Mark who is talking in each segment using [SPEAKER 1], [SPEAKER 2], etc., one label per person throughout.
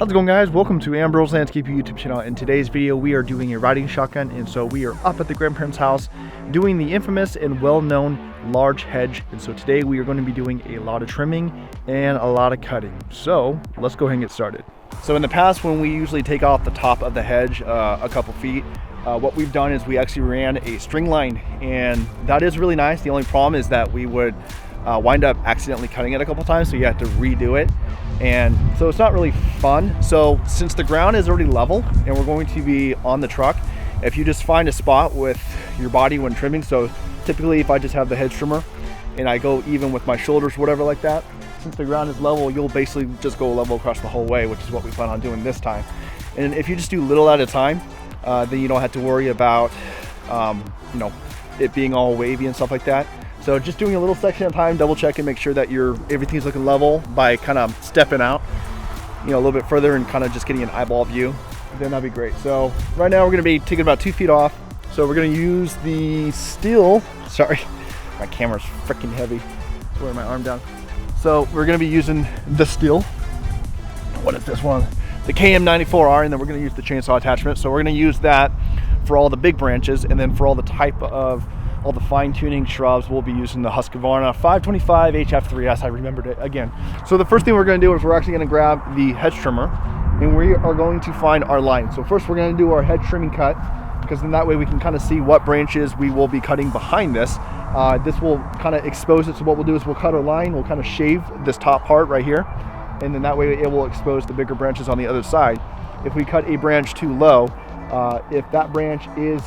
[SPEAKER 1] How's it going, guys? Welcome to Ambro's Landscaping YouTube channel. In today's video we are doing a riding shotgun, and so we are up at the grandparents' house doing the infamous and well-known large hedge. And so today we are going to be doing a lot of trimming and a lot of cutting. So let's go ahead and get started. So in the past, when we usually take off the top of the hedge a couple feet, what we've done is we actually ran a string line, and that is really nice. The only problem is that we would wind up accidentally cutting it a couple times, so you have to redo it, and so it's not really fun. So since the ground is already level and we're going to be on the truck, if you just find a spot with your body when trimming, so typically if I just have the hedge trimmer and I go even with my shoulders, whatever like that, since the ground is level, you'll basically just go level across the whole way, which is what we plan on doing this time. And if you just do little at a time, then you don't have to worry about it being all wavy and stuff like that. So just doing a little section at a time, double check and make sure that everything's looking level by kind of stepping out, a little bit further and kind of just getting an eyeball view. Then that'd be great. So right now we're going to be taking about 2 feet off. So we're going to use the Stihl. Sorry, my camera's freaking heavy. It's wearing my arm down. So we're going to be using the Stihl. What is this one? The KM94R, and then we're going to use the chainsaw attachment. So we're going to use that for all the big branches, and then for all the type of all the fine-tuning shrubs, we'll be using the Husqvarna 525 HF3S. I remembered it again. So the first thing we're going to do is we're actually going to grab the hedge trimmer, and we are going to find our line. So first we're going to do our hedge trimming cut, because then that way we can kind of see what branches we will be cutting behind this. This will kind of expose it. So what we'll do is we'll cut our line, we'll kind of shave this top part right here, and then that way it will expose the bigger branches on the other side. If we cut a branch too low, if that branch is,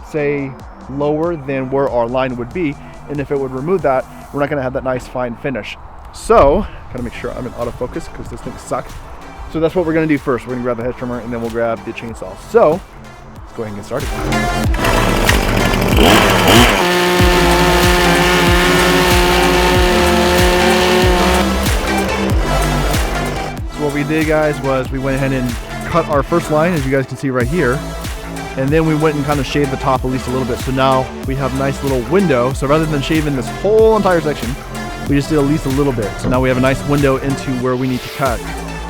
[SPEAKER 1] say, lower than where our line would be, and if it would remove that, we're not going to have that nice fine finish. So gotta make sure I'm in autofocus because this thing sucks. So that's what we're going to do first. We're going to grab the hedge trimmer and then we'll grab the chainsaw. So let's go ahead and get started. So what we did, guys, was we went ahead and cut our first line, as you guys can see right here. And then we went and kind of shaved the top at least a little bit. So now we have a nice little window. So rather than shaving this whole entire section, we just did at least a little bit. So now we have a nice window into where we need to cut.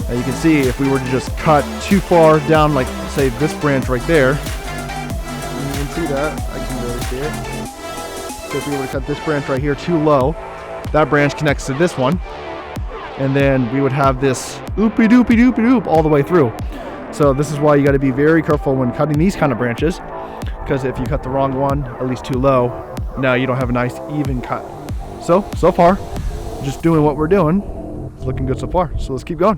[SPEAKER 1] Now you can see if we were to just cut too far down, like say this branch right there, you can see that, I can really see it. So if we were to cut this branch right here too low, that branch connects to this one. And then we would have this oopy doopy doopy doop all the way through. So this is why you got to be very careful when cutting these kind of branches, because if you cut the wrong one, at least too low, now you don't have a nice even cut. So far, just doing what we're doing, it's looking good so far. So let's keep going.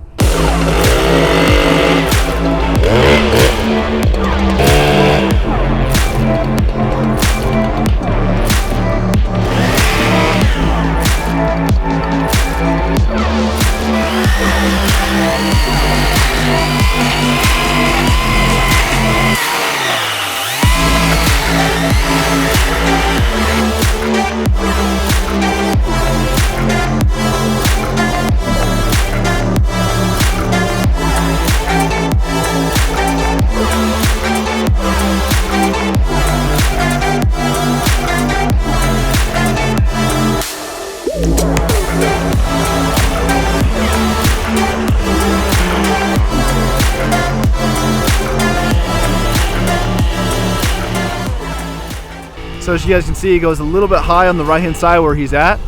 [SPEAKER 1] So as you guys can see, it goes a little bit high on the right hand side where he's at.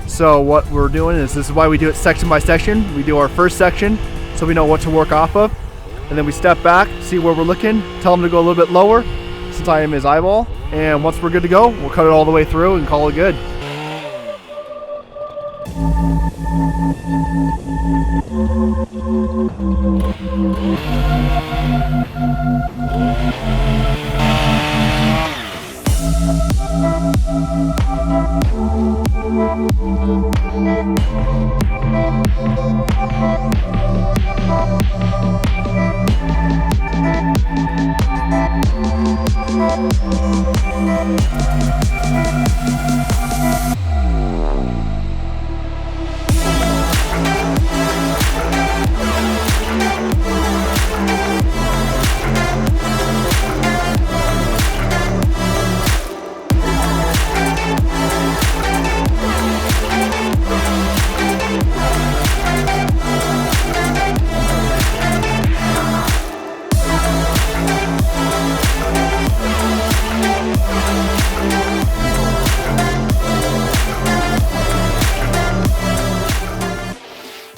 [SPEAKER 1] So what we're doing is, this is why we do it section by section. We do our first section so we know what to work off of, and then we step back, see where we're looking, tell him to go a little bit lower since I am his eyeball, and once we're good to go, we'll cut it all the way through and call it good.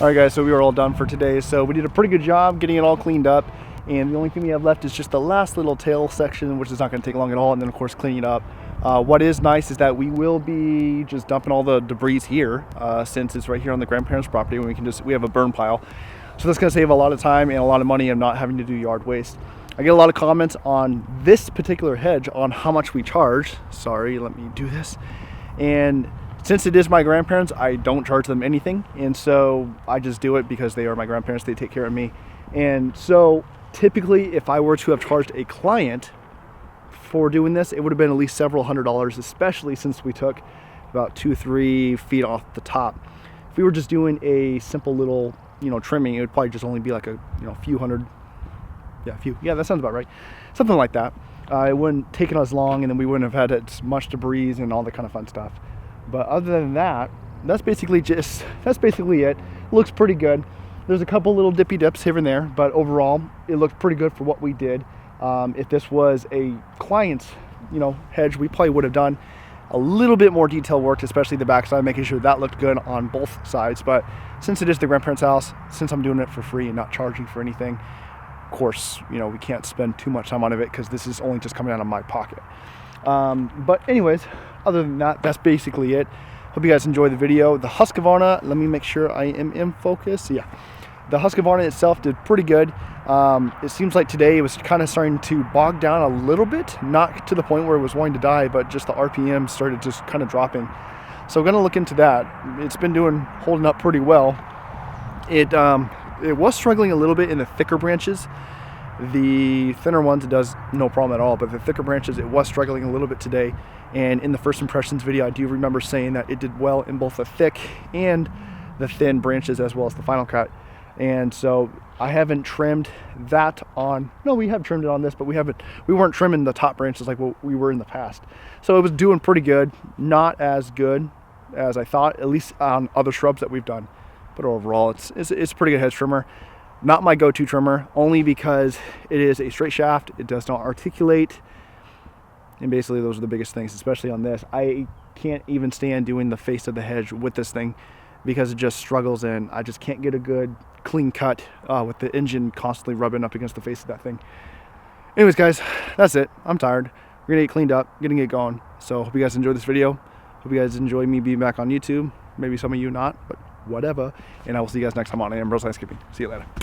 [SPEAKER 1] All right guys, so we were all done for today. So we did a pretty good job getting it all cleaned up. And the only thing we have left is just the last little tail section, which is not going to take long at all. And then of course cleaning it up. What is nice is that we will be just dumping all the debris here, since it's right here on the grandparents' property, and we have a burn pile. So that's going to save a lot of time and a lot of money of not having to do yard waste. I get a lot of comments on this particular hedge on how much we charge. Sorry, let me do this. And since it is my grandparents, I don't charge them anything. And so I just do it because they are my grandparents. They take care of me. And so typically, if I were to have charged a client for doing this, it would have been at least several $100s, especially since we took about 2-3 feet off the top. If we were just doing a simple little, trimming, it would probably just only be like a, few hundred. Yeah, that sounds about right. Something like that. It wouldn't take us long, and then we wouldn't have had as much debris and all that kind of fun stuff. But other than that, that's basically it. Looks pretty good. There's a couple little dippy dips here and there, but overall, it looks pretty good for what we did. If this was a client's, hedge, we probably would have done a little bit more detail work, especially the backside, making sure that looked good on both sides. But since it is the grandparents' house, since I'm doing it for free and not charging for anything, of course, we can't spend too much time on it because this is only just coming out of my pocket. But anyways, other than that, that's basically it. Hope you guys enjoy the video. The Husqvarna, let me make sure I am in focus. Yeah, the Husqvarna itself did pretty good. It seems like today it was kind of starting to bog down a little bit, not to the point where it was wanting to die, but just the RPM started just kind of dropping. So I'm gonna look into that. It's been holding up pretty well. It was struggling a little bit in the thicker branches. The thinner ones, it does no problem at all, but the thicker branches, it was struggling a little bit today. And in the first impressions video, I do remember saying that it did well in both the thick and the thin branches, as well as the final cut. And so I haven't trimmed that on, no, we have trimmed it on this, but we weren't trimming the top branches like what we were in the past. So it was doing pretty good, not as good as I thought, at least on other shrubs that we've done. But overall, it's a pretty good hedge trimmer. Not my go-to trimmer, only because it is a straight shaft. It does not articulate. And basically those are the biggest things, especially on this. I can't even stand doing the face of the hedge with this thing because it just struggles, and I just can't get a good clean cut with the engine constantly rubbing up against the face of that thing. Anyways, guys, that's it. I'm tired. We're gonna get cleaned up, getting it going. So hope you guys enjoyed this video. Hope you guys enjoy me being back on YouTube. Maybe some of you not, but whatever. And I will see you guys next time on Ambro's Landscaping. See you later.